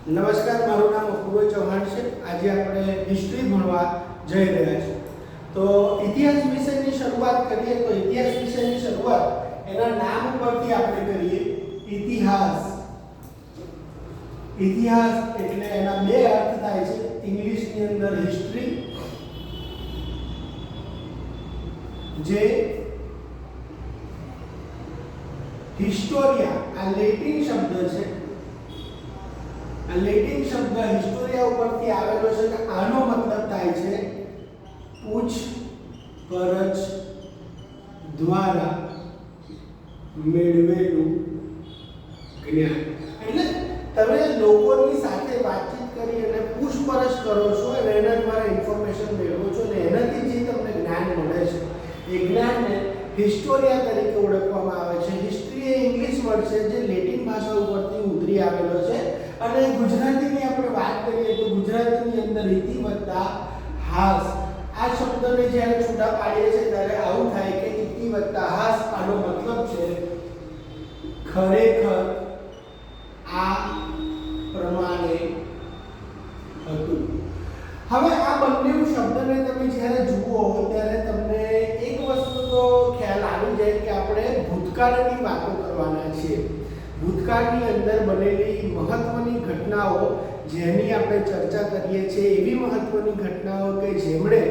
નમસ્કાર, મારું નામ અપૂર્વ ચૌહાણ છે। આજે આપણે હિસ્ટ્રી ભણવા જઈ રહ્યા છીએ। તો ઇતિહાસ વિષયની શરૂઆત કરીએ તો ઇતિહાસ વિષયની શરૂઆત એના નામ પરથી આપણે કરીએ। ઇતિહાસ ઇતિહાસ એટલે એના બે અર્થ થાય છે। ઇંગ્લિશની અંદર હિસ્ટ્રી, જે હિસ્ટોરિયા આ લેટિન શબ્દ છે। આ લેટિન શબ્દ હિસ્ટોરિયા ઉપરથી આવેલો છે કે આનો મતલબ થાય છે પૂછપરછ દ્વારા મેળવેલું જ્ઞાન। એટલે તમે લોકોની સાથે વાતચીત કરી અને પૂછપરછ કરો છો અને એના દ્વારા ઇન્ફોર્મેશન મેળવો છો અને એનાથી જે તમને જ્ઞાન મળે છે એ જ્ઞાનને હિસ્ટોરિયા તરીકે ઓળખવામાં આવે છે। હિસ્ટ્રી એ ઇંગ્લિશ વર્ડ છે જે લેટિન ભાષા ઉપરથી ઉતરી આવેલો છે અને ગુજરાતીની આપણે વાત કરીએ તો ગુજરાતીની અંદર ઇતિ વત્તા હાસ આ શબ્દને જ્યારે છૂટા પાડીએ છીએ ત્યારે આવું થાય કે ઇતિ વત્તા હાસ આનો મતલબ છે ખરેખર આ પ્રમાણે હતું। હવે આ બંને શબ્દને તમે જ્યારે જુઓ ત્યારે તમને એક વસ્તુ તો ખ્યાલ આવી જાય કે આપણે ભૂતકાળની વાતો કરવાના છીએ। ભૂતકાળની અંદર બનેલી મહત્વની ઘટનાઓ જેની આપણે ચર્ચા કરીએ છીએ, એવી મહત્વની ઘટનાઓ કે જેમણે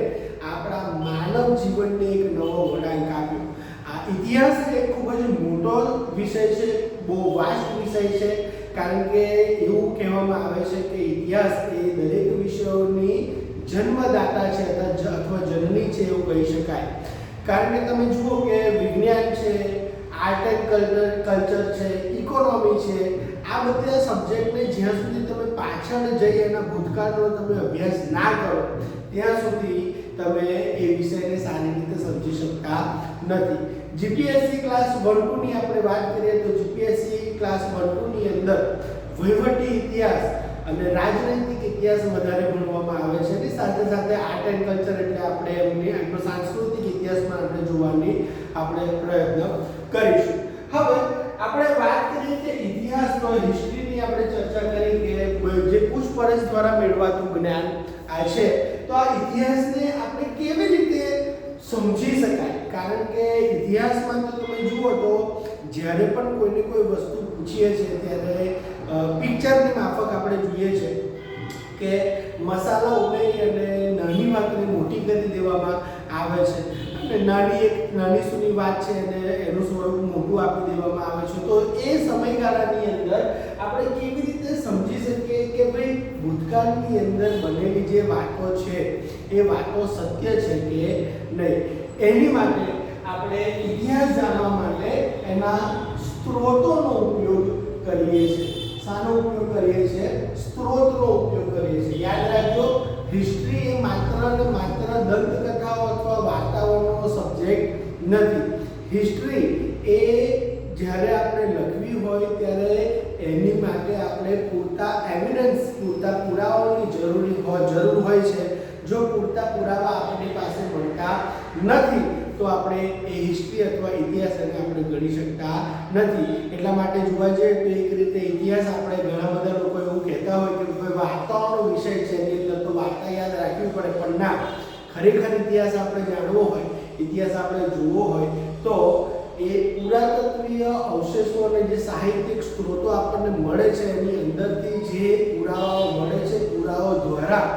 આપણા માનવ જીવનને એક નવો વળાંક આપ્યો। આ ઇતિહાસ એક ખૂબ જ મોટો વિષય છે, બહુ વાસ્ટ વિષય છે, કારણ કે એવું કહેવામાં આવે છે કે ઇતિહાસ એ દરેક વિષયોની જન્મદાતા છે અથવા જનની છે એવું કહી શકાય। કારણ કે તમે જુઓ કે વિજ્ઞાન છે, આર્ટ એન્ડ કલ્ચર છે, ઇકોનોમી છે, આ બધા સબ્જેક્ટને જ્યાં સુધી તમે પાછળ જઈ એના ભૂતકાળનો તમે અભ્યાસ ના કરો ત્યાં સુધી તમે એ વિષયને સારી રીતે સમજી શકતા નથી। જીપીએસસી ક્લાસ 1-2 ની આપણે વાત કરીએ તો જીપીએસસી ક્લાસ 1-2 ની અંદર વહીવટી ઇતિહાસ અને રાજનૈતિક ઇતિહાસ વધારે ભણવામાં આવે છે અને સાથે સાથે આર્ટ એન્ડ કલ્ચર એટલે આપણે એમનો સાંસ્કૃતિક ઇતિહાસમાં આપણે જોવાની આપણે પ્રયત્ન કરીશું। હવે આપણે વાત કરીએ કે ઇતિહાસનો હિસ્ટ્રીની આપણે ચર્ચા કરી કે જે પૂછપરછ દ્વારા મેળવાતું જ્ઞાન આ છે, તો આ ઇતિહાસને આપણે કેવી રીતે સમજી શકાય? કારણ કે ઇતિહાસમાં તો તમે જુઓ તો જ્યારે પણ કોઈને કોઈ વસ્તુ પૂછીએ છીએ ત્યારે પિક્ચરની માફક આપણે જોઈએ છે કે મસાલા ઉમેરી અને નાની વાતને મોટી કરી દેવામાં આવે છે અને નાની સૂની વાત છે અને એનું સ્વરૂપ મોટું આપી દેવામાં આવે છે। તો એ સમયગાળાની અંદર આપણે કેવી રીતે સમજી શકીએ કે ભાઈ ભૂતકાળની અંદર બનેલી જે વાતો છે એ વાતો સત્ય છે કે નહીં? એની માટે આપણે ઇતિહાસ જાણવા માટે એના સ્ત્રોતોનો ઉપયોગ કરીએ છીએ। શાનો ઉપયોગ કરીએ છીએ? સ્ત્રોતનો ઉપયોગ કરીએ છીએ। યાદ રાખજો, હિસ્ટ્રી એ માત્ર ને માત્ર દંતકથાઓ અથવા વાર્તાઓનો સબ્જેક્ટ નથી। હિસ્ટ્રી એ જ્યારે આપણે લખવી હોય ત્યારે એની માટે આપણે પૂરતા એવિડન્સ, પૂરતા પુરાવાઓની જરૂર હોય છે। જો પૂરતા પુરાવા આપણી પાસે મળતા નથી તો આપણે એ હિસ્ટ્રી અથવા ઇતિહાસને આપણે ગણી શકતા નથી। એટલા માટે જોવા જઈએ તો એક રીતે ઇતિહાસ આપણે ઘણા બધા લોકો એવું કહેતા હોય કે કોઈ વાર્તાઓનો વિષય છે એની અંદર તો વાર્તા યાદ રાખવી પડે, પણ ના, ખરેખર ઇતિહાસ આપણે જાણવો હોય, ઇતિહાસ આપણે જોવો હોય તો એ પુરાતત્વીય અવશેષો અને જે સાહિત્યિક સ્ત્રોતો આપણને મળે છે એની અંદરથી જે પુરાવાઓ મળે છે, પુરાવાઓ દ્વારા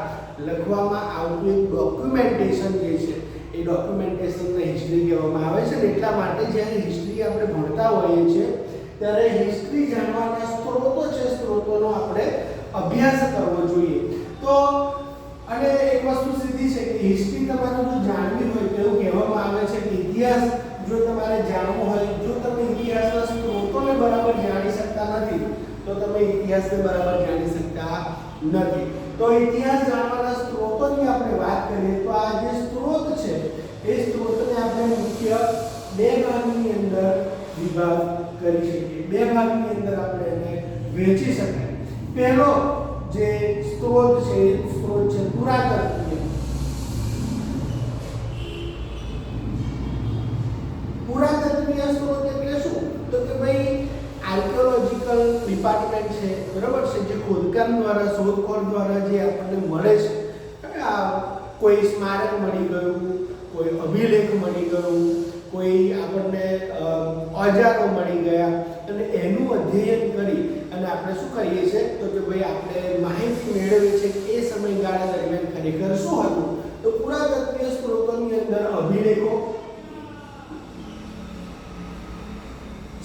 લખવામાં આવતું એક ડોક્યુમેન્ટેશન જે છે એ ડોક્યુમેન્ટેશનને હિસ્ટ્રી કહેવામાં આવે છે। એટલા માટે જ્યારે હિસ્ટ્રી આપણે ભણતા હોઈએ છીએ ત્યારે હિસ્ટ્રી જાણવાના સ્ત્રોતો છે, સ્ત્રોતોનો આપણે અભ્યાસ કરવો જોઈએ। તો અને એક વસ્તુ સીધી છે કે હિસ્ટ્રી તમારે જો જાણવી હોય તો એવું કહેવામાં આવે છે કે ઇતિહાસ જો તમારે જાણવો હોય, જો તમે ઇતિહાસના સ્ત્રોતોને બરાબર જાણી શકતા નથી તો તમે ઇતિહાસને બરાબર જાણી શકતા નથી। તો ઇતિહાસ જાણવાના સ્ત્રોતોની આપણે વાત કરીએ તો આ જે સ્ત્રોત છે એ સ્ત્રોતને આપણે મુખ્ય બે ભાગની અંદર વિભાગ કરી શકીએ, બે ભાગની અંદર આપણે એને વહેંચી શકાય। પહેલો જે સ્ત્રોત છે પુરાતત્વીય। પુરાતત્વીય સ્ત્રોત એટલે શું? તો કે ભાઈ આર્કિયોલોજીકલ ડિપાર્ટમેન્ટ છે, બરાબર છે, જે ખોદકામ દ્વારા શોધખોળ દ્વારા જે આપણને મળે છે, કોઈ સ્મારક મળી ગયું, કોઈ અભિલેખ મળી ગયું, કોઈ આપણને ઓજારો મળી ગયા, અને એનું અધ્યયન કરી અને આપણે શું કરીએ છીએ તો કે ભાઈ આપણે માહિતી મેળવીએ છીએ કે એ સમયગાળા દરમિયાન ખરેખર શું હતું. તો પુરાતત્વીય સ્ત્રોતોની અંદર અભિલેખો,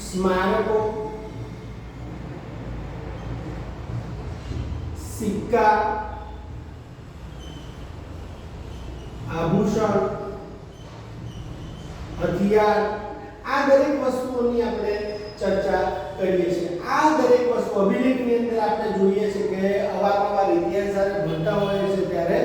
સ્મારકો, સિક્કા, આભૂષણ, હથિયાર, આ દરેક વસ્તુઓની આપણે ચર્ચા કરીએ છીએ. આ દરેક વસ્તુ અભિલેખની અંદર આપણે જોઈએ છીએ કે અવારનવાર ઇતિહાસ જ્યારે ભણતા હોઈએ છીએ ત્યારે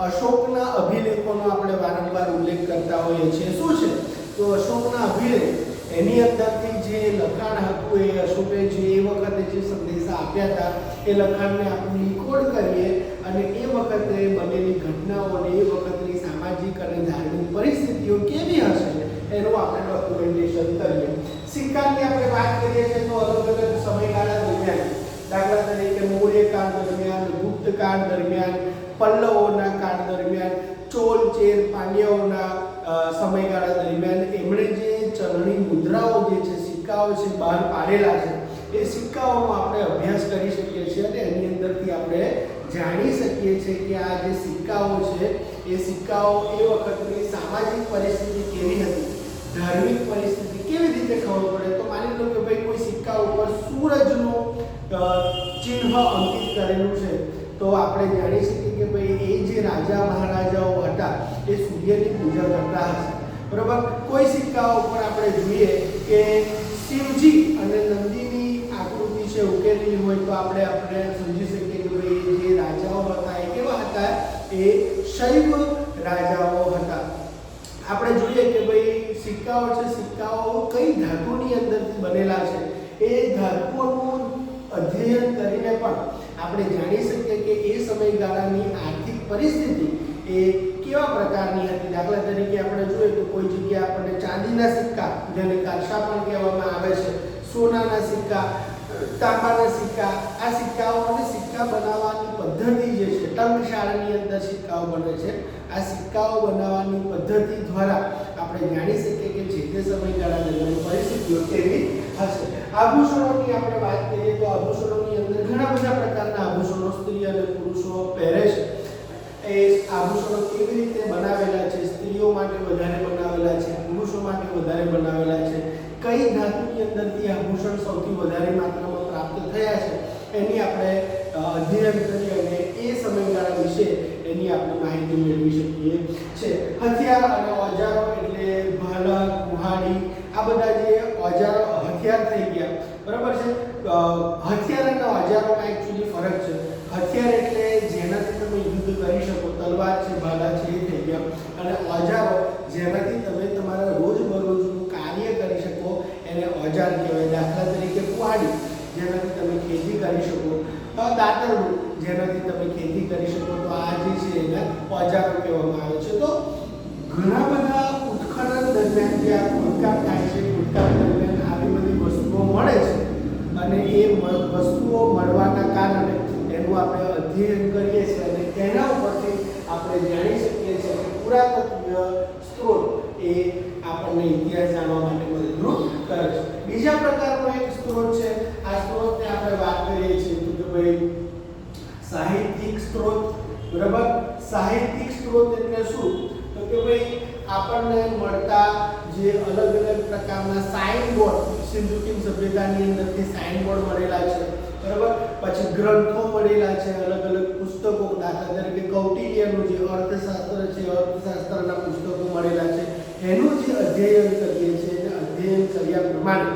અશોકના અભિલેખોનો આપણે વારંવાર ઉલ્લેખ કરતા હોઈએ છીએ. શું છે તો અશોકના અભિલેખ, એની અંદરથી જે લખાણ હતું એ અશોકે જે એ વખતે જે સંદેશા આપ્યા હતા એ લખાણને આપણે ડીકોડ કરીએ અને એ વખતે બનેલી ઘટનાઓને, એ વખતની સામાજિક અને ધાર્મિક પરિસ્થિતિઓ કેવી હશે એનું આપણે ડોક્યુમેન્ટેશન કરીએ. સિક્કાની આપણે વાત કરીએ છીએ તો અલગ અલગ સમયગાળા દરમિયાન, દાખલા તરીકે મૌર્ય કાળ દરમિયાન, ગુપ્ત કાળ દરમિયાન, પલ્લવોના કાળ દરમિયાન, ચોલ ચેર પાંડ્યાઓના સમયગાળા દરમિયાન એમણે જે ચલણી મુદ્રાઓ જે છે, સિક્કાઓ છે, બહાર પાડેલા છે, એ સિક્કાઓનો આપણે અભ્યાસ કરી શકીએ છીએ અને એની અંદરથી આપણે જાણી શકીએ છીએ કે આ જે સિક્કાઓ છે એ સિક્કાઓ એ વખતની સામાજિક પરિસ્થિતિ કેવી હતી, ધાર્મિક પરિસ્થિતિ કેવી રીતે ખબર પડે. તો માની લો કે ભાઈ કોઈ સિક્કા ઉપર સૂરજનું ચિહ્ન અંકિત કરેલું છે તો આપણે જાણી શકીએ કે ભાઈ એ જે રાજા મહારાજાઓ હતા એ સૂર્યની પૂજા કરતા હશે, બરાબર. કોઈ સિક્કાઓ ઉપર આપણે જોઈએ કે શિવજી અને નંદીની આકૃતિ છે ઉકેલેલી હોય તો આપણે સમજી શકીએ કે ભાઈ જે રાજાઓ હતા એ કેવા હતા, એ શૈવ રાજાઓ હતા. આપણે જોઈએ કે ભાઈ સિક્કાઓ છે, સિક્કાઓ કઈ ધાતુની અંદરથી બનેલા છે, એ ધાતુઓનું અધ્યયન કરીને પણ આપણે જાણી શકીએ કે એ સમયગાળાની આર્થિક પરિસ્થિતિ એ કેવા પ્રકારની હતી. દાખલા તરીકે આપણે જોઈએ તો કોઈ જગ્યાએ આપણને ચાંદીના સિક્કા, જેને કારસા પણ કહેવામાં આવે છે, સોનાના સિક્કા, તાંબાના સિક્કા, આ સિક્કાઓ અને સિક્કા બનાવવાની પદ્ધતિ જે છે, ટંકશાળની અંદર સિક્કાઓ બને છે. આ સિક્કાઓ બનાવવાની પદ્ધતિ દ્વારા આપણે જાણી શકીએ કે જે તે સમયગાળા દરમિયાન પરિસ્થિતિઓ કેવી હશે. આભૂષણોની આપણે વાત કરીએ તો આભૂષણોની અંદર ઘણા બધા પ્રકારના આભૂષણો સ્ત્રી અને પુરુષો પહેરે છે. એ આભૂષણો કેવી રીતે બનાવેલા છે, સ્ત્રીઓ માટે વધારે બનાવેલા છે, પુરુષો માટે વધારે બનાવેલા છે, કઈ ધાતુની અંદરથી આભૂષણ સૌથી વધારે માત્રામાં પ્રાપ્ત થયા છે એની આપણે અધ્યયન કરી અને એ સમયગાળા વિશે એની આપણે માહિતી મેળવી શકીએ છીએ. હથિયાર અને ઓજારો એટલે ભાલા, કુહાડી, આ બધા જે ઓજારો હથિયાર થઈ ગયા, બરાબર છે. હથિયાર અને ઓજારોમાં એકચ્યુઅલી ફરક છે. હથિયાર એટલે જેનાથી તમે યુદ્ધ કરી શકો, તલવાર છે, ભાલા છે, એ થઈ ગયા. અને ઓજારો જેનાથી તમે તમારા રોજબરોજનું કાર્ય કરી શકો એને ઓજાર કહેવાય. દાખલા તરીકે કુહાડી, જેનાથી તમે ખેતી કરી શકો, દાતરડું, જેનાથી તમે ખેતી કરી શકો. તો આ જે છે એને ઓજારો કહેવામાં આવે છે. તો ઘણા બધા ઉત્ખનન દરમિયાન જે આ ખોદકામ થાય છે, ખોદકામ દરમિયાન આવી બધી વસ્તુઓ મળે છે અને એ વસ્તુઓ મળવાના કારણે એનું આપણે અધ્યયન કરીએ છીએ અને તેના ઉપરથી આપણે જાણી શકીએ છીએ કે પુરાતત્વીય સ્ત્રોત એ આપણને ઇતિહાસ જાણવા માટે મદદરૂપ કરે છે. બીજા પ્રકારનો એક સ્ત્રોત છે, આ સ્ત્રોતને આપણે વાત કરીએ છીએ તો કે ભાઈ સાહિત્યિક સ્ત્રોત, બરાબર. સાહિત્યિક સ્ત્રોત એટલે શું તો કે ભાઈ આપણને મળતા જે અલગ અલગ પ્રકારના સાઇન બોર્ડ, સિંધુકીન સભ્યતાની અંદરથી સાઇન બોર્ડ મળેલા છે, બરાબર. પછી ગ્રંથો મળેલા છે, અલગ અલગ પુસ્તકો, દાખલા તરીકે કૌટિલ્યનું જે અર્થશાસ્ત્ર છે, અર્થશાસ્ત્રના પુસ્તકો મળેલા છે. એનું જે અધ્યયન કરીએ છીએ અને અધ્યયન કર્યા પ્રમાણે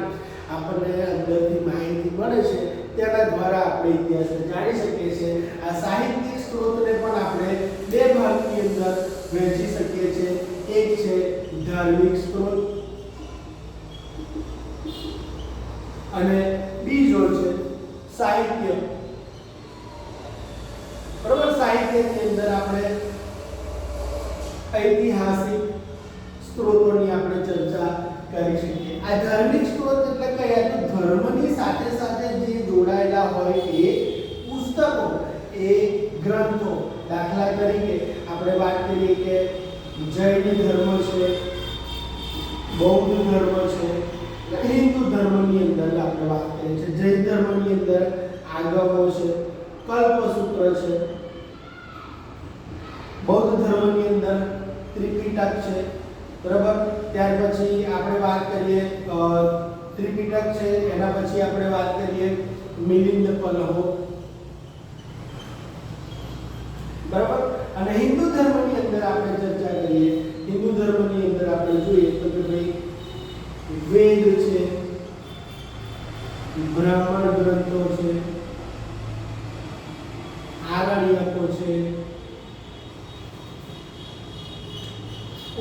આપણને અંદરથી માહિતી મળે છે, તેના દ્વારા આપણે ઇતિહાસને જાણી શકીએ છીએ. આ સાહિત્યિક સ્ત્રોતને પણ આપણે બે ભાગની અંદર વહેંચી શકીએ છીએ. એક છે ધાર્મિક સ્ત્રોત અને બીજો છે સાહિત્ય, બરાબર. સાહિત્યની અંદર આપણે ઐતિહાસિક સ્ત્રોતોની આપણે ચર્ચા કરી શકીએ. આ ધાર્મિક સ્ત્રોત એટલે કયા તો ધર્મની સાથે સાથે સાથે જે જોડાયેલા હોય એ પુસ્તકો, એ ગ્રંથો. દાખલા તરીકે આપણે વાત કરીએ કે જૈન ધર્મ છે, બૌદ્ધ ધર્મ છે, હિન્દુ ધર્મની અંદર આપણે વાત કરીએ છીએ. જૈન ધર્મની અંદર આગમો છે, કલ્પસૂત્ર છે. બૌદ્ધ ધર્મની અંદર ત્રિપિટક છે, બરાબર. ત્યાર પછી આપણે વાત કરીએ ત્રિપિટક છે, એના પછી આપણે વાત કરીએ મિલિંદ કલહો, બરાબર. અને હિન્દુ ધર્મની અંદર આપણે ચર્ચા કરીએ, હિન્દુ ધર્મની અંદર આપણે જોઈએ તો કે ભાઈ વેદ છે, બ્રાહ્મણ ગ્રંથો છે, આરણ્યકો છે,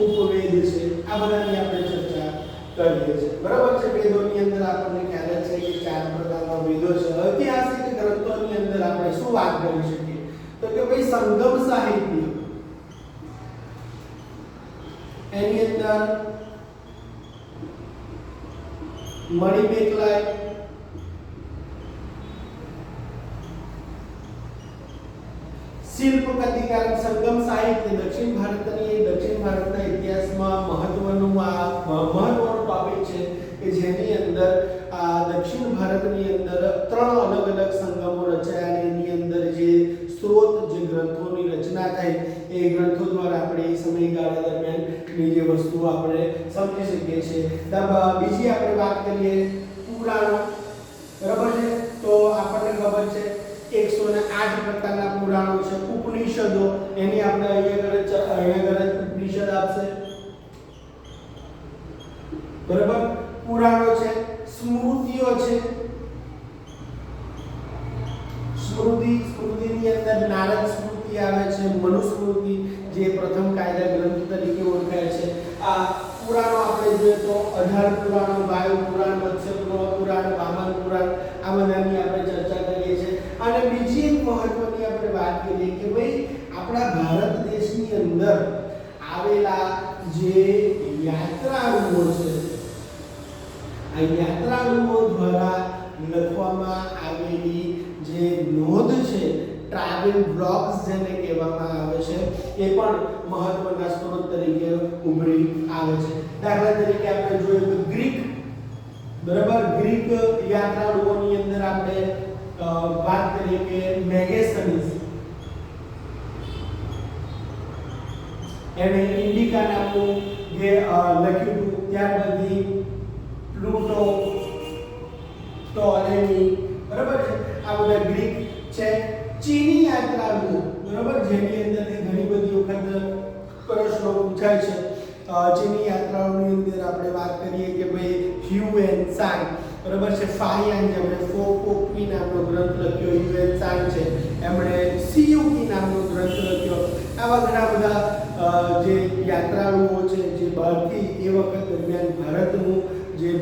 ઉપવેદ છે. આ બધાની આપણે ચર્ચા કરીએ છીએ, બરાબર છે. વેદોની અંદર આપણને ખ્યાલ છે કે 4 પ્રકારના વેદો છે. ઐતિહાસિક ગ્રંથોની અંદર આપણે શું વાત કરી શકીએ તો કે ભાઈ સંગમ સાહિત્ય, એની અંદર મણિમેખલાય, શિલ્પ કતિકાર. સંગમ સાહિત્ય દક્ષિણ ભારતના ઇતિહાસમાં મહત્વનો ટોપિક છે કે જેની અંદર દક્ષિણ ભારતની અંદર 3 અલગ અલગ સંગમો રચાયા અને એની અંદર જે સ્ત્રોત, જે ગ્રંથોની રચના થઈ એ ગ્રંથો દ્વારા આપણે એ સમયગાળા દરમિયાનની જે વસ્તુઓ આપણે સમજી શકીએ છીએ. બીજી આપણે વાત કરીએ પુરાણો, બરાબર છે. તો આપણને ખબર છે 108 પ્રકારના પુરાણો છે. ઉપનિષદો, એની આપણે અહીંયા ઉપનિષદ આપશે, બરાબર. પુરાણો છે, સ્મૃતિઓ છે, સ્મૃતિની અંદર નારદ સ્મૃતિ આવે છે, મનુસ્મૃતિ જે પ્રથમ કાયદા ગ્રંથ તરીકે ઓળખાય છે. આ પુરાણો આપણે જોઈએ તો 18 પુરાણો, વાયુ પુરાણ, મત્સ્ય પુરાણ, વામન પુરાણ, આ બધાની આપણે ચર્ચા કરીએ છીએ. અને બીજી એક મહત્વની આપણે વાત કરીએ કે ભાઈ આપણા ભારત દેશની અંદર આવેલા જે યાત્રાળુઓ છે, આ યાત્રાળુઓ દ્વારા લખવામાં આવેલી જે નોંધ છે, ટ્રાવેલ બ્લોગ્સ જેને કહેવામાં આવે છે, એ પણ મહત્વના સ્ત્રોત તરીકે ઉભરી આવે છે. દાખલા તરીકે આપણે જોઈએ તો ગ્રીક, બરાબર. ગ્રીક યાત્રાળુઓની અંદર આપણે વાત કરીએ કે મેગેસ્થનીસ, એને ઇન્ડિકા નામનું જે લખ્યું હતું. ત્યાર પછી પ્લુટો, ટોલેમી, બરાબર છે. આ બધા ગ્રીક છે. ચીની યાત્રાળુઓ, બરાબર, જેની અંદરથી ઘણી બધી વખત પ્રશ્નો પૂછાય છે. ચીની યાત્રાળુઓની અંદર આપણે વાત કરીએ કે ભાઈ હ્યુએન ત્સાંગ, બરાબર છે. ફાહિયાન, જેમણે ફોકોક્વી નામનો ગ્રંથ લખ્યો, હ્યુએન ત્સાંગ છે. એમણે સીયુકી નામનો ગ્રંથ લખ્યો. આવા ઘણા બધા જે યાત્રાળુઓ છે જે બહારથી એ વખત દરમિયાન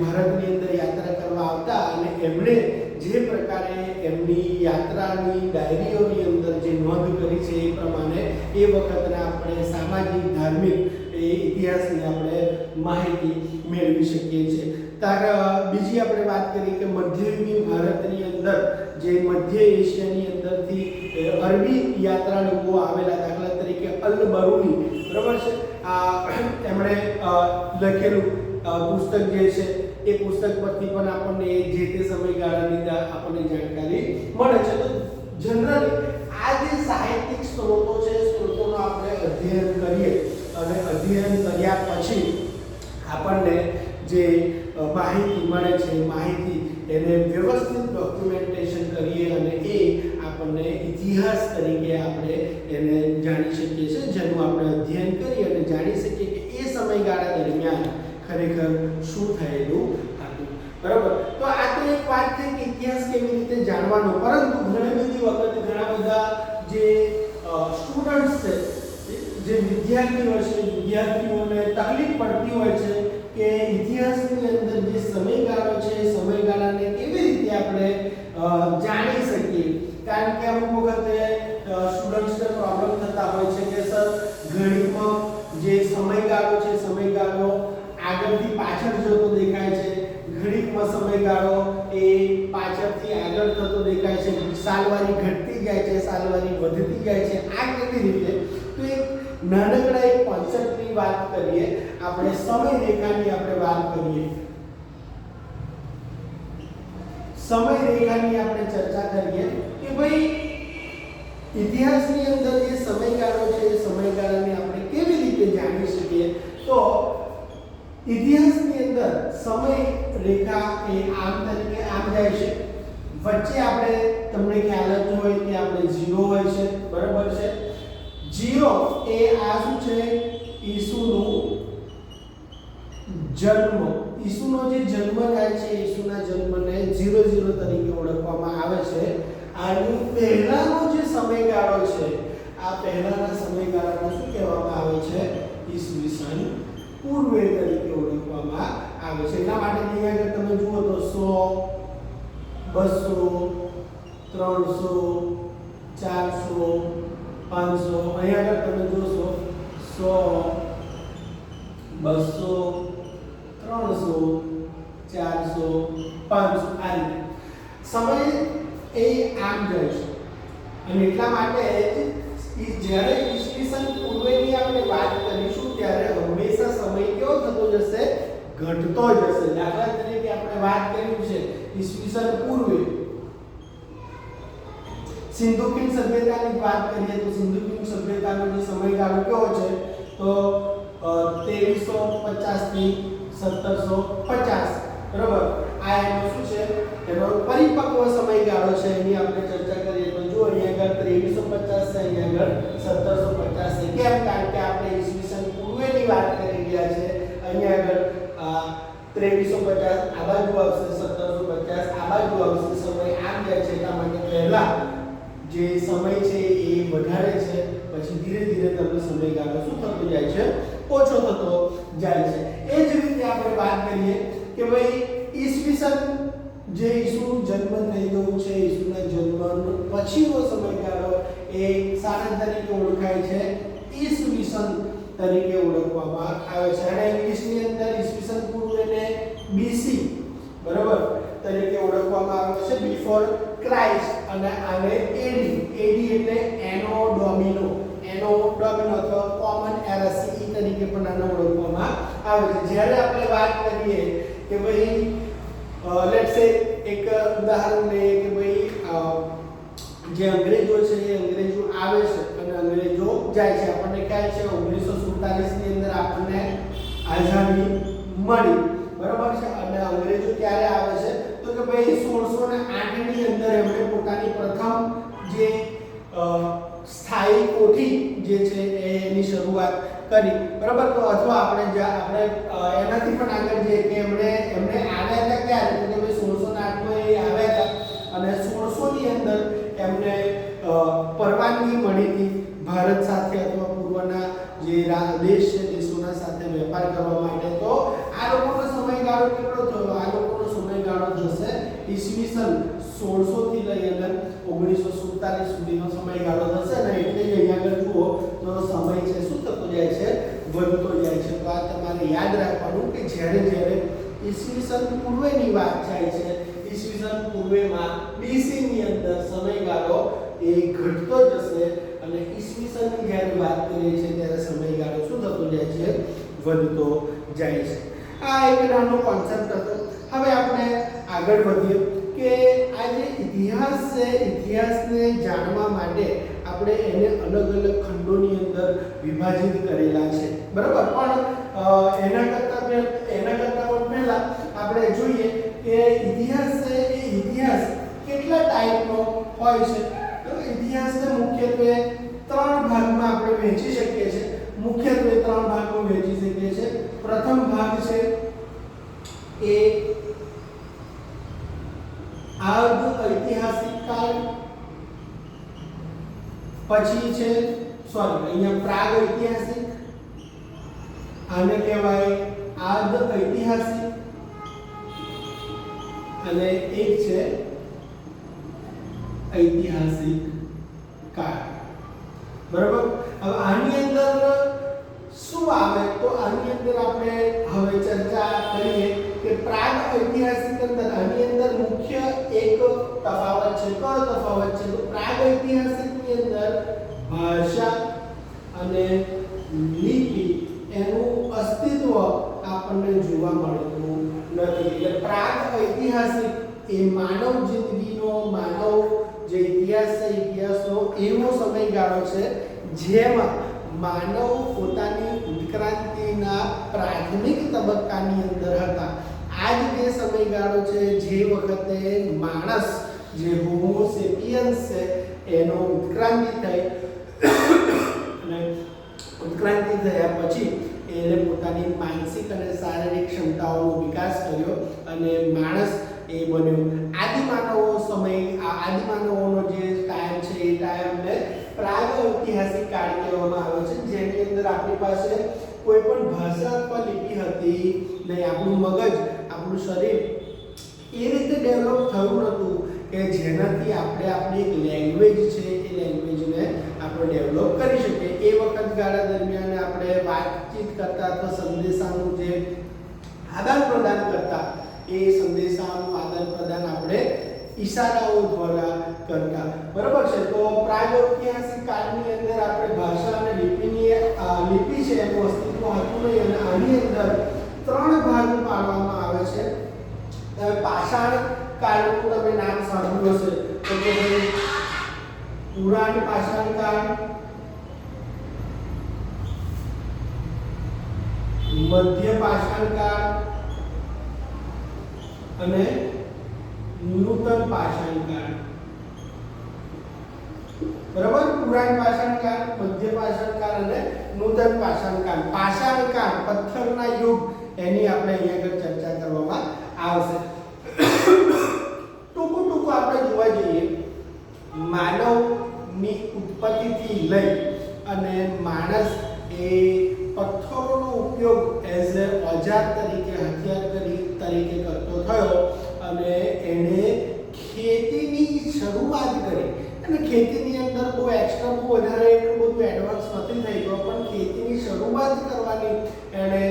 ભારતની અંદર યાત્રા કરવા આવતા અને એમણે જે પ્રકારે એમની યાત્રાની ડાયરીઓની અંદર જે નોંધ કરી છે એ પ્રમાણે એ વખતના આપણે સામાજિક, ધાર્મિક ઇતિહાસની આપણે માહિતી મેળવી શકીએ છીએ. બીજી આપણે વાત કરીએ કે મધ્યયુગીન ભારતની અંદર જે મધ્ય એશિયાની અંદરથી અરબી યાત્રાળુઓ આવેલા, દાખલા તરીકે અલ બરુની, બરાબર છે. એમણે લખેલું પુસ્તક જે છે એ પુસ્તક પરથી પણ આપણને જે તે સમયગાળાની આપણને જાણકારી મળે છે. તો જનરલી આ જે સાહિત્યિક સ્ત્રોતો છે, સ્ત્રોતોનો આપણે અધ્યયન કરીએ અને અધ્યયન કર્યા પછી આપણને જે માહિતી મળે છે, માહિતી એને વ્યવસ્થિત ડોક્યુમેન્ટેશન કરીએ અને એ આપણને ઇતિહાસ તરીકે આપણે એને જાણી શકીએ છીએ, જેનું આપણે અધ્યયન કરી અને જાણી શકીએ કે એ સમયગાળા દરમિયાન ખરેખર શું થયેલું હતું, બરાબર. તો આ તો એક વાત થઈ કે ઇતિહાસ કેવી રીતે જાણવાનો, પરંતુ ઘણી બધી વખત ઘણા બધા જે સ્ટુડન્ટ્સ છે, જે વિદ્યાર્થીઓ છે, વિદ્યાર્થીઓને તકલીફ પડતી હોય છે કે ઇતિહાસની અંદર જે સમયગાળો છે એ સમયગાળાને કેવી રીતે આપણે જાણી શકીએ. કારણ કે અમુક વખતે સ્ટુડન્ટ્સને પ્રોબ્લેમ થતા હોય છે કે સર ગણિતમાં જે સમયગાળો છે, આગળથી પાછળ જતો દેખાય છે, ગણિતમાં સમયગાળો એ પાછળથી આગળ થતો દેખાય છે, સાલવારી ઘટતી જાય છે, સાલવારી વધતી જાય છે, આ કેવી રીતે? તો એક નાનકડા એક કોન્સેપ્ટની વાત કરીએ, આપણે સમય રેખાની આપણે વાત કરીએ, સમય રેખાની આપણે ચર્ચા કરીએ કે ભાઈ ઇતિહાસની અંદર જે સમયગાળો છે એ સમયગાળાને આપણે કેવી રીતે જાણી શકીએ? તો ઇતિહાસની અંદર સમય રેખા એ આમ તરીકે આમ જાય છે, વચ્ચે આપણે તમને ખ્યાલ જ હોય કે આપણે 0 હોય છે, બરાબર છે? 0 એ આ શું છે? ઈસુનું જન્મ, ઈસુનો જે જન્મ થાય છે, ઈસુના જન્મને 00 તરીકે ઓળખવામાં આવે છે. આની પહેલાનો જે સમયગાળો છે, આ પહેલાના સમયગાળાને શું કહેવામાં આવે છે? ઈસવીસન પૂર્વે તરીકે ઓળખવામાં આવે છે. એટલા માટે અહીંયા આગળ તમે જુઓ તો 100, 200, 300, 400, 500, અહીંયા આગળ તમે જોશો 100, 200, 300, 400, 500 આ રીતે સમય એ આમ જાય છે. અને એટલા માટે જ્યારે ઈસવીસન પૂર્વેની આપણે વાત કરીશું ત્યારે હંમેશા સમય કેવો થતો જશે? ઘટતો જશે. દાખલા તરીકે આપણે વાત કરી છે ઈસવીસન પૂર્વે સિંધુ ખીણ સભ્યતાની વાત કરીએ તો સિંધુ ખીણ સભ્યતાનો જે સમયગાળો કેવો છે? તો 2350 થી 1750, બરાબર? આ એનો શું છે? એનો પરિપક્વ સમયગાળો છે. એની આપણે ચર્ચા કરીએ તો જો અહીંયા આગળ 2350 છે, અહીંયા આગળ 1750 છે. કેમ? કારણ કે આપણે ઈસવીસન પૂર્વેની વાત કરી રહ્યા છે. અહીંયા આગળ 2350 આ બાજુ આવશે, 1750 આ બાજુ આવશે. સમય આમ જાય છે, એટલા માટે પહેલા જે સમય છે એ વધારે છે, પછી ધીરે ધીરે તમને સમયગાળો શું થતો જાય છે? ઓછો થતો જાય છે. એ જ રીતે આપણે વાત કરીએ કે ભાઈ ઈસવીસન જે ઈસુનો જન્મ થઈ ગયો છે, ઈસુના જન્મ પછીનો સમયગાળો એ સાના તરીકે ઓળખાય છે? ઈસવીસન તરીકે ઓળખવામાં આવે છે. અને ઇંગ્લિશની અંદર ઈસવીસન પૂર્વેને બીસી, બરાબર, તરીકે ઓળખવામાં આવે છે, બિફોર ક્રાઇસ્ટ. અને આને એડી, એડી એટલે એનો ડોમિનો અથવા કોમન એરા CE તરીકે પણ આને ઓળખવામાં આવે છે. જ્યારે આપણે વાત કરીએ કે ભાઈ લેટ્સ સે એક ઉદાહરણ લઈએ કે ભાઈ જે અંગ્રેજો છે એ અંગ્રેજો આવે છે અને અંગ્રેજો જાય છે. આપણને ખ્યાલ છે 1947 ની અંદર આપણને આઝાદી મળી, બરાબર છે? અને અંગ્રેજો ક્યારે આવે છે? તો કે ભાઈ 1608 ની અંદર એમણે પોતાની પ્રથમ જે સ્થાયી કોઠી જે છે એની શરૂઆત કરી, બરાબર? તો અથવા આપણે એનાથી પણ આગળ જઈએ કે એમણે આવ્યા હતા ક્યારે? તો કે ભાઈ 1608 માં એ આવ્યા હતા અને 1600 ની અંદર એમને પરવાનગી મળી હતી ભારત સાથે અથવા પૂર્વના જે દેશ છે દેશોના સાથે વેપાર કરવા માટે. તો આ લોકોનો સમયગાળો કેટલો થયો? આ લોકોનો સમયગાળો થશે ઈસવીસન 1600 થી લઈ અને 1947 સુધીનો સમયગાળો થશે. અને એટલે જ અહીંયા આગળ જુઓ તો સમય છે શું થતો જાય છે? વધતો જાય છે. તો આ તમારે યાદ રાખવાનું કે જ્યારે ઈસવીસન પૂર્વેની વાત થાય છે, ઈસવીસન પૂર્વેમાં બીસી ની અંદર સમયગાળો એ ઘટતો જશે અને ઈસવીસનની જ્યારે વાત કરીએ છીએ ત્યારે સમયગાળો શું થતો જાય છે? વધતો જાય છે. આ એક નાનો કોન્સેપ્ટ હતો. હવે આપણે આગળ વધીએ કે આ જે ઇતિહાસ છે, ઇતિહાસને જાણવા માટે આપણે એને અલગ અલગ ખંડોની અંદર વિભાજિત કરેલા છે, બરાબર? પણ એના કરતા પણ પહેલા આપણે જોઈએ કે ઇતિહાસ છે એ ઇતિહાસ કેટલા ટાઈપનો હોય છે. તો ઇતિહાસને મુખ્યત્વે 3 ભાગમાં આપણે વહેંચી શકીએ છીએ. મુખ્યત્વે 3 ભાગમાં વહેંચી શકીએ છીએ. પ્રથમ ભાગ છે એ આર્ધ ઐતિહાસિક કાળ, પછી છે અહીંયા પ્રાગ ઐતિહાસિક, આને કહેવાય આર્ધ ઐતિહાસિક, અને એક છે ઐતિહાસિક કાળ, બરાબર? હવે આની અંદર શું આવે? તો આની અંદર આપણે હવે ચર્ચા કરીએ કે પ્રાગ ઐતિહાસિક અંદર આની અંદર મુખ્ય એક તફાવત છે. કયો તફાવત છે? તો પ્રાગ ઐતિહાસિકની અંદર ભાષા અને લિપિ એનું અસ્તિત્વ આપણને જોવા મળતું નથી. એટલે પ્રાગ ઐતિહાસિક એ માનવ જિંદગીનો, માનવ જે ઇતિહાસ છે ઇતિહાસનો એવો સમયગાળો છે જેમાં માનવ પોતાની ઉત્ક્રાંતિના પ્રાથમિક તબક્કાની અંદર હતા. આ જ તે સમયગાળો છે જે વખતે માણસ જે હોમો સેપિયન્સ છે એનો ઉત્ક્રાંતિ થઈ અને ઉત્ક્રાંતિ થયા પછી એને પોતાની માનસિક અને શારીરિક ક્ષમતાઓનો વિકાસ કર્યો અને માણસ એ બન્યો. આદિમાનવો સમય, આ આદિમાનવોનો જે ટાઈમ છે એ ટાઈમને પ્રાગ ઐતિહાસિક કાળ કહેવામાં આવે છે, જેની અંદર આપણી પાસે કોઈ પણ ભાષા અથવા લિપિ હતી નહીં. આપણું મગજ, આપણું શરીર એ રીતે ડેવલપ થયું નહોતું કે જેનાથી આપણે આપણી એક લેંગ્વેજ છે એ લેંગ્વેજને આપણે ડેવલપ કરી શકીએ. એ વખત ગાળા દરમિયાન આપણે વાતચીત કરતા અથવા સંદેશાનું જે આદાન પ્રદાન કરતા, એ સંદેશાનું આદાન પ્રદાન આપણે ઈશારાઓ દ્વારા કરતા. બરાબર છે. તો પ્રાગૈતિહાસિક કાળની અંદર આપણે ભાષા અને લિપિ છે એનું અસ્તિત્વ હતું નહીં અને આની અંદર 3 ભાગ પાડવામાં આવે છે. પાષાણ કાળનું તમે નામ સાંભળ્યું હશે તો કે પુરાણ પાષાણ કાળ, મધ્ય પાષાણ કાળ અને નૂતન પાષાણ કાળ. બરાબર? પુરાણ પાષાણ કાળ, મધ્ય પાષાણ કાળ અને નૂતન પાષાણ કાળ. પાષાણ કાળ, પથ્થરના યુગ, એની આપણે અહીંયા આગળ ચર્ચા કરવામાં આવશે. ટૂંકું આપણે જોવા જઈએ, માનવની ઉત્પત્તિથી લઈ અને માણસ એ પથ્થરોનો ઉપયોગ એઝ એ ઓજાર તરીકે, હથિયાર તરીકે કરતો થયો અને એણે ખેતીની શરૂઆત કરી. અને ખેતીની અંદર બહુ એક્સ્ટ્રા, બહુ વધારે એટલું બધું એડવાન્સ નથી થઈ ગયો, પણ ખેતીની શરૂઆત કરવાની એણે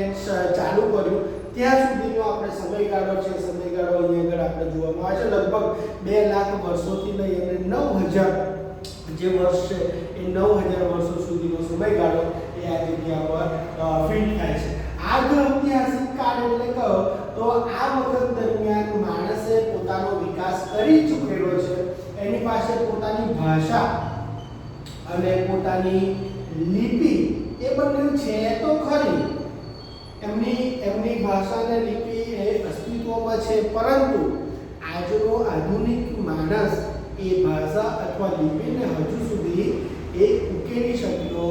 ચાલુ કર્યું. ત્યાં સુધીનો આપણે સમયગાળો છે, સમયગાળો અહીં આગળ આપણે જોવામાં આવે છે. લગભગ 2 લાખ વર્ષોથી લઈ અને 9000 જે વર્ષ છે એ 9000 વર્ષો સુધીનો સમયગાળો એ આ જગ્યા પર ફિટ થાય છે. આ જો ઐતિહાસિક કાળ એટલે કહો તો આ વખત દરમિયાન માણસે પોતાનો વિકાસ કરી ચૂકેલો છે. એની પાસે પોતાની ભાષા અને પોતાની લિપિ એ બંને છે તો ખરી. એમની ભાષા અને લિપિ એ અસ્તિત્વમાં છે, પરંતુ આજનો આધુનિક માણસ એ ભાષા અથવા લિપિને હજુ સુધી એ ઉકેલી શક્યો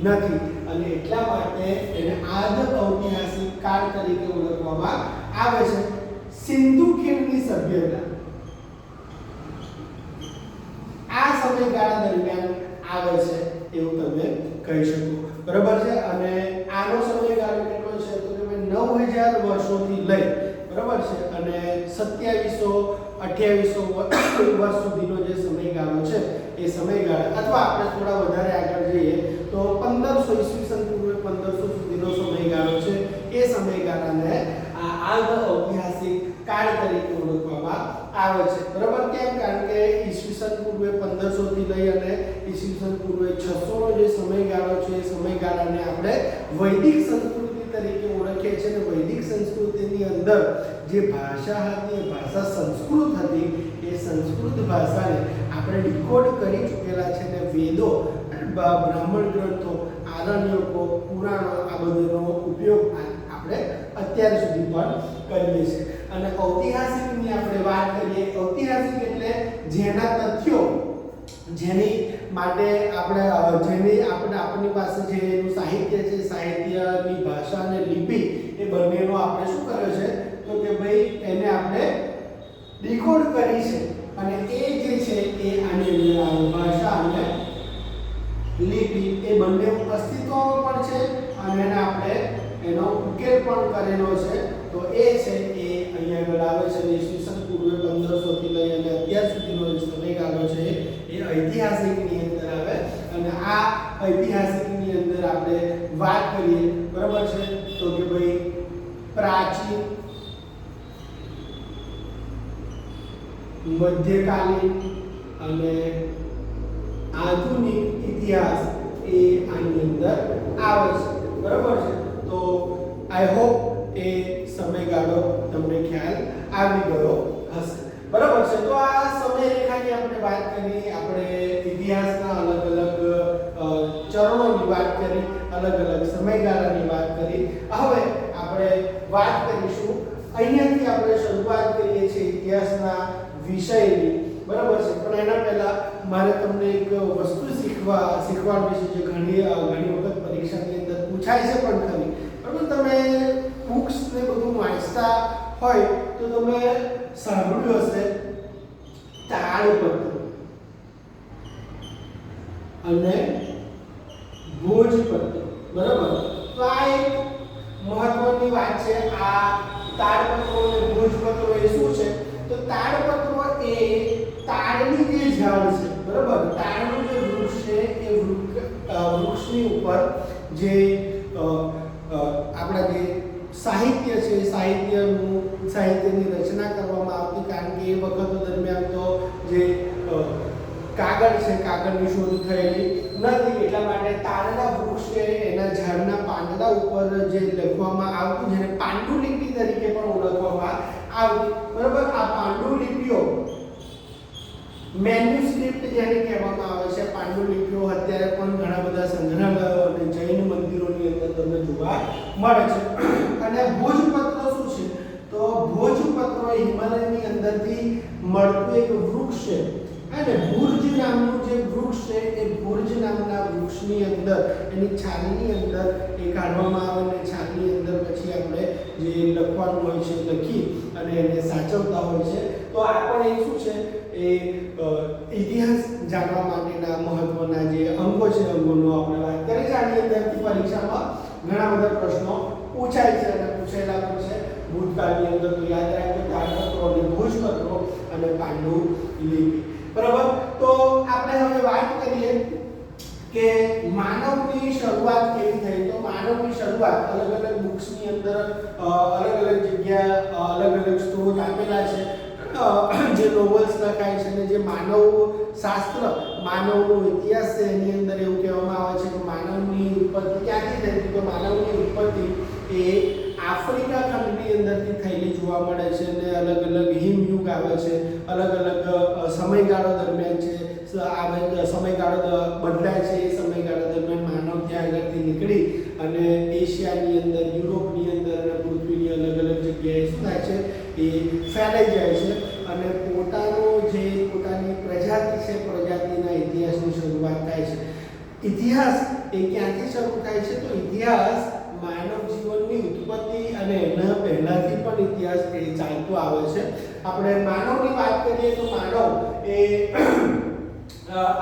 નથી અને એટલા માટે એને આદ ઐતિહાસિક કાળ તરીકે ઓળખવામાં આવે છે. સિંધુ ખીણની સભ્યતા આ સમયગાળા દરમિયાન આવે છે એવું તમે કહી શકો. બરાબર છે. અને આનો સમયગાળો કેટલો છે તો કે 9000 વર્ષોથી લઈ, બરાબર છે, અને 2700-2800 વર્ષ સુધીનો જે સમયગાળો છે એ સમયગાળા, અથવા આપણે થોડા વધારે આગળ જઈએ તો 1500 ઈસવીસન પૂર્વે 1500 સુધીનો સમયગાળો છે. એ સમયગાળાને આ આદ ઐતિહાસિક કાળ તરીકે ઓળખવામાં આવે છે. બરાબર? કેમ? કારણ કે ઈસવીસન પૂર્વે 1500 થી લઈ અને ઈસવીસન પૂર્વે 600 નો જે સમયગાળો છે એ સમયગાળાને આપણે વૈદિક સંસ્કૃતિ તરીકે ઓળખીએ છીએ. અને વૈદિક સંસ્કૃતિની અંદર જે ભાષા હતી એ ભાષા સંસ્કૃત હતી. એ સંસ્કૃત ભાષાને આપણે ડીકોડ કરી ચૂકેલા છે અને વેદો, બ્રાહ્મણ ગ્રંથો, આરણ્યકો, પુરાણો આ બધાનો ઉપયોગ આપણે અત્યાર સુધી પણ કરીએ છીએ. અને ઐતિહાસિકની આપણે વાત કરીએ, ઐતિહાસિક એટલે જેના તથ્યો, જેની માટે આપણી પાસે જે એનું સાહિત્ય છે, સાહિત્યની ભાષા અને લિપિ એ બંનેનો આપણે શું કર્યો છે તો કે ભાઈ એને આપણે ડીકોડ કરી છે. અને એ જે છે એ આની અંદર ભાષા અને લિપિ એ બંને અસ્તિત્વમાં પણ છે અને એને આપણે એનો ઉકેલ પણ કરેલો છે. તો એ છે એ અહીંયા આગળ આવે છે. ઈસવીસન પૂર્વે 1500 થી લઈ અને અત્યાર સુધીનો જે સમયગાળો છે એ ઐતિહાસિકની અંદર આવે. અને આ ઐતિહાસિકની અંદર આપણે વાત કરીએ, બરાબર છે, તો કે ભાઈ પ્રાચીન મધ્યકાલીન અને આધુનિક ઇતિહાસ એ આની અંદર આવે છે, બરાબર છે. તો આઈ હોપ એ સમયગાળો તમને ખ્યાલ આવી ગયો હશે, બરાબર છે. તો આ સમયરેખાની આપણે વાત કરી, આપણે ઇતિહાસના અલગ અલગ ચરણોની વાત કરી, અલગ અલગ સમયગાળાની વાત કરી. હવે આપણે વાત કરીશું, અહીંયાથી આપણે શરૂઆત કરીએ છીએ ઇતિહાસના વિષયની, બરાબર છે. પણ એના પહેલા મારે તમને એક વસ્તુ શીખવાડવી છે, જે ઘણી વખત પરીક્ષાની અંદર પૂછાય છે પણ ખરી, બરાબર. તમે બુક્સ ને બધું વાંચતા હોય તો તમે સાંભળ્યું હશે તાડપત્ર અને ભોજપત્ર, બરાબર. તો આ એક મહત્વની વાત છે. આ તાડપત્રો અને ભોજપત્રો એ શું છે? તો તાડપત્રો એ તાડની જે ઝાડ છે, બરાબર, તાડનું જે વૃક્ષ છે એ વૃક્ષની ઉપર જે આપણા જે સાહિત્ય છે, સાહિત્યની રચના કરવામાં આવતી. કારણ કે એ વખત દરમિયાન તો જે કાગળ છે, કાગળની શોધ થયેલી નથી, એટલા માટે તાડના વૃક્ષ છે એના ઝાડના પાંદડા ઉપર જે લખવામાં આવતું, જેને પાંડુલિપિ તરીકે પણ ઓળખવામાં આવતી, બરાબર. આ પાંડુલિપિઓ, મેન્યુસ્ક્રિપ્ટ જેને કહેવામાં આવે છે, પાંડુલિપિઓ અત્યારે પણ ઘણા બધા સંગ્રહાલયો અને જૈન મંદિરોની અંદર તમને જોવા મળે છે. અને ભોજપત્ર શું છે? તો ભોજપત્ર હિમાલયની અંદરથી મળતું એક વૃક્ષ છે, અને ભુર્જ નામનું જે વૃક્ષ છે એ ભુર્જ નામના વૃક્ષની અંદર એની છાલની અંદર એ કાઢવામાં આવે, અને છાલની અંદર પછી આપણે જે લખવાનું હોય છે લખી અને એને સાચવતા હોય છે. તો આ પણ એ શું છે? એ ઇતિહાસ જાણવા માટેના મહત્વના જે અંગો છે, અંગોનો આપણે વાત કરી છે. આની અંદરથી પરીક્ષામાં ઘણા બધા પ્રશ્નો પૂછાય છે અને પૂછેલા પણ છે ભૂતકાળની અંદર. તો યાદ રાખજો, તાડપત્રો અને ભોજપત્રો અને પાંડુલિપિ, બરાબર. તો આપણે હવે વાત કરીએ કે માનવની શરૂઆત કેવી થઈ. તો માનવની શરૂઆત અલગ અલગ બુક્સની અંદર અલગ અલગ જગ્યા અલગ અલગ સ્ત્રોત આપેલા છે, જે નોવેલ્સ લખાય છે, અને જે માનવ શાસ્ત્ર, માનવનો ઇતિહાસ છે એની અંદર એવું કહેવામાં આવે છે કે માનવની ઉત્પત્તિ ક્યાંથી થઈ? તો માનવની ઉત્પત્તિ એ આફ્રિકા ખંડની અંદરથી થયેલી જોવા મળે છે, અને અલગ અલગ હિમયુગ આવે છે, અલગ અલગ સમયગાળો દરમિયાન છે, સમયગાળો બદલાય છે. એ સમયગાળા દરમિયાન માનવ ત્યાં આગળથી નીકળી અને એશિયાની અંદર, યુરોપની અંદર અને પૃથ્વીની અલગ અલગ જગ્યાએ શું થાય છે? એ ફેલાઈ જાય છે અને પોતાની પ્રજાતિ છે, પ્રજાતિના ઇતિહાસની શરૂઆત થાય છે. ઇતિહાસ એ ક્યાંથી શરૂ થાય છે? તો ઇતિહાસ માનવ જીવનની ઉત્પત્તિ અને એના પહેલાથી પણ ઇતિહાસ એ ચાલતો આવે છે. આપણે માનવની વાત કરીએ તો માનવ એ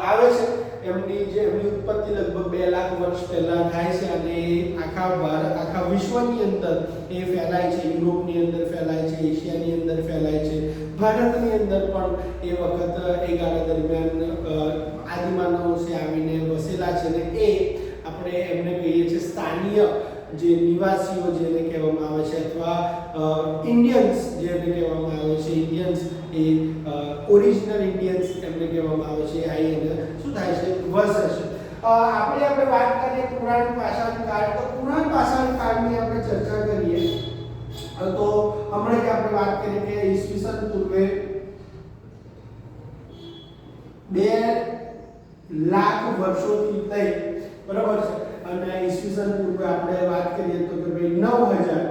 આવે છે, એમની ઉત્પત્તિ લગભગ 2 લાખ વર્ષ પહેલા થાય છે, અને આખા વિશ્વની અંદર એ ફેલાય છે. યુરોપની અંદર ફેલાય છે, એશિયાની અંદર ફેલાય છે, ભારતની અંદર પણ એ વખત એ ગાળા દરમિયાન આદિમાનવો છે આવીને વસેલા છે, અને એ આપણે એમને કહીએ છીએ સ્થાનીય જે નિવાસીઓ જેને કહેવામાં આવે છે, અથવા ઇન્ડિયન્સ જેને કહેવામાં આવે છે. ઇન્ડિયન્સ એ ઓરિજિનલ ઇન્ડિયન્સ એમને કહેવામાં આવે છે. આ એને શું થાય છે? વસે છે. આપણે વાત કરીએ પુરાણ પાષાણ કાળ. તો પુરાણ પાષાણ કાળની આપણે ચર્ચા કરીએ તો હમણાં જ આપણે વાત કરી કે ઈસવીસન પૂર્વે 2 લાખ વર્ષોથી લઈ, બરાબર છે, અને ઈસવીસન પૂર્વે આપણે વાત કરીએ તો કે ભાઈ 9000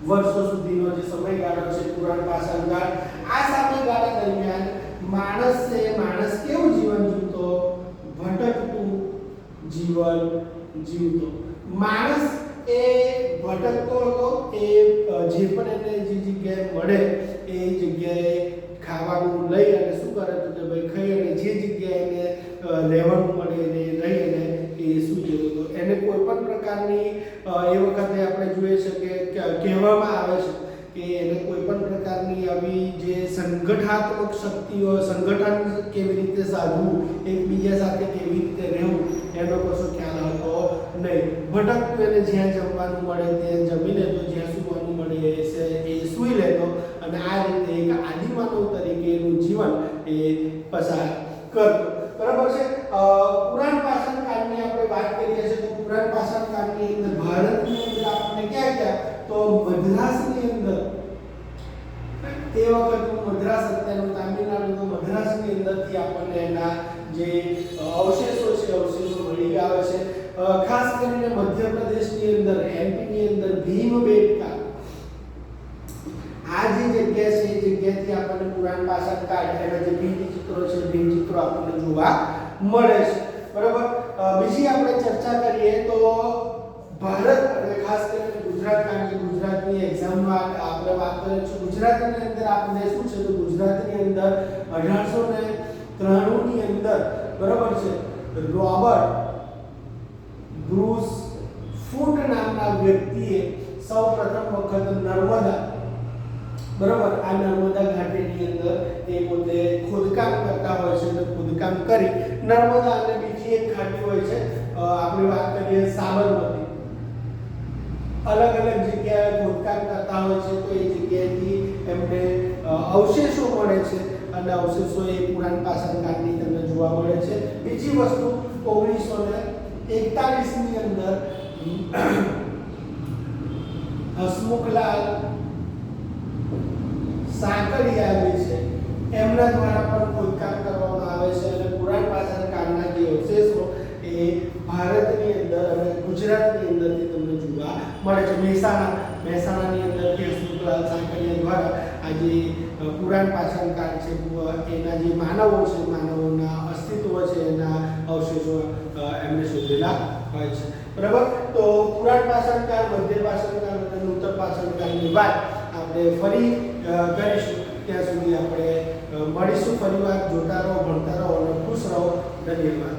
વર્ષો સુધીનો જે સમયગાળો છે પુરાણ પાષાણ કાળ. આ સમયગાળા દરમિયાન માણસ કેવું જીવન જીવતો? ભટકતું જીવન જીવતો. માણસ એ ભટકતો હતો. એ જે પણ એને જે જગ્યાએ મળે એ જગ્યાએ ખાવાનું લઈ અને શું કરે તો કે ભાઈ ખાઈ, અને જે જગ્યાએ એને રહેવાનું મળે એને રહી અને એ શું જતો હતો. એને કોઈ પણ પ્રકારની એ વખતે આપણે જોઈએ છે કે કહેવામાં આવે છે કે એને કોઈ પણ પ્રકારની આવી જે સંગઠનાત્મક શક્તિઓ, સંગઠન કેવી રીતે સાધવું, એકબીજા સાથે કેવી રીતે રહેવું, એનો કશો ખ્યાલ હતો નહીં. ભટકતું, એને જ્યાં જમવાનું મળે ત્યાં જમી લેતો, જ્યાં સૂવાનું મળે એ સૂઈ લેતો, અને આ રીતે એક આદિમાનવ તરીકેનું જીવન એ પસાર કરતો. બરાબર છે. પુરાણ પાષાણ કાળની આપણે વાત કરીએ છીએ તો પુરાણ પાષાણ કાળની અંદર ભારતની અંદર આપણને ક્યાં ક્યાં તો મદ્રાસની અંદર તે વખતનું મદ્રાસ અત્યારનું તામિલનાડુ તો મદ્રાસની અંદરથી આપણને એના જે અવશેષો છે અવશેષો મળી આવે છે. ખાસ કરીને મધ્યપ્રદેશની અંદર એમપીની અંદર ભીમબેટકા આ જે જગ્યા છે એ જગ્યાથી આપણને પુરાણ પાષાણ કાળ એના જે ભીંતચિત્રો છે ભીંતચિત્રો આપણને જોવા મળે છે. બરાબર. બીજી આપણે ચર્ચા કરીએ તો ભારત અને ખાસ કરીને ગુજરાત, કારણ કે ગુજરાતની એક્ઝામમાં આપણે વાત કરીએ છીએ ગુજરાતની અંદર આપણે શું છે તો ગુજરાતની અંદર 1893 ની અંદર બરાબર છે રોબર્ટ બ્રુસ ફૂટ નામના વ્યક્તિએ સૌપ્રથમ વખત નર્મદા બરાબર આ નર્મદા ઘાટીની અંદર એ પોતે ખોદકામ કરતા હોય છે અને ખોદકામ કરી નર્મદા અને બીજી એક ઘાટી હોય છે આપણે વાત કરીએ સાબરમતી અલગ અલગ જગ્યાએ ખોદકામ કરતા હોય છે તો એ જગ્યાએથી એમને અવશેષો મળે છે અને અવશેષો એ પુરાણ પાષાણ કાળની તમને જોવા મળે છે. બીજી વસ્તુ 1941 ની અંદર હસમુખલાલ સાંકળિયા છે એમના દ્વારા પણ ખોદકામ કરવામાં આવે છે અને પુરાણ પાષાણ કાળના જે અવશેષો એ ભારતની અંદર અને ગુજરાતની અંદરથી તમને જોવા મળે છે. મહેસાણાની અંદરથી હસમુખલાલ સાંકળિયા દ્વારા આ જે પુરાણ પાષાણ કાળ છે એના જે માનવો છે માનવોના અસ્તિત્વ છે એના અવશેષો એમને શોધેલા હોય છે. બરાબર. તો પુરાણ પાષાણ કાળ, મધ્ય પાષાણ કાળ અને ઉત્તર પાષાણ કાળની વાત આપણે ફરી કરીશું. ત્યાં સુધી આપણે મળીશું ફરીવાર. જોતા રહો, ભણતા રહો અને ખુશ રહો. ધન્યવાદ.